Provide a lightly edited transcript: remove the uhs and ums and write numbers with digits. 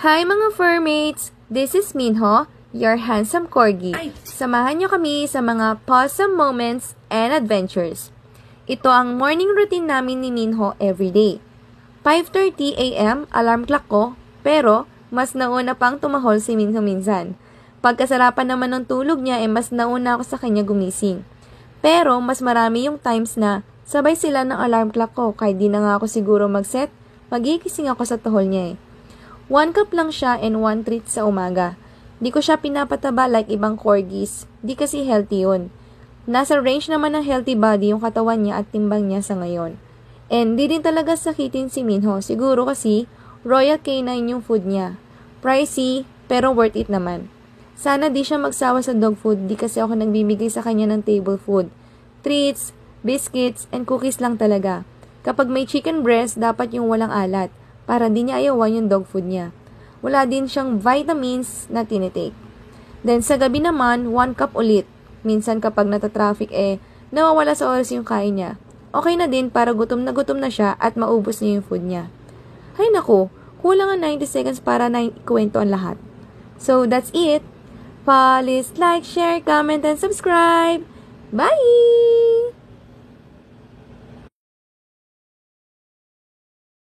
Hi mga furmates! This is Minho, your handsome corgi. Samahan niyo kami sa mga awesome moments and adventures. Ito ang morning routine namin ni Minho everyday. 5:30 a.m. alarm clock ko, pero mas nauna pang tumahol si Minho minsan. Pagkasarapan naman ng tulog niya mas nauna ako sa kanya gumising. Pero mas marami yung times na sabay sila ng alarm clock ko kahit di na nga ako siguro mag-set, magigising ako sa tahol niya 1 cup lang siya and 1 treat sa umaga. Di ko siya pinapataba like ibang corgis, di kasi healthy yun. Nasa range naman ng healthy body yung katawan niya at timbang niya sa ngayon. And di din talaga sakitin si Minho, siguro kasi Royal Canine yung food niya. Pricey, pero worth it naman. Sana di siya magsawa sa dog food, di kasi ako nagbibigay sa kanya ng table food. Treats, biscuits, and cookies lang talaga. Kapag may chicken breast, dapat yung walang alat, para di niya ayawan yung dog food niya. Wala din siyang vitamins na tinitake. Then sa gabi naman, 1 cup ulit. Minsan kapag nata-traffic nawawala sa oras yung kain niya. Okay na din para gutom na siya at maubos niya yung food niya. Hay naku, kulang ang 90 seconds para na ikwento ang lahat. So that's it. Please like, share, comment, and subscribe. Bye!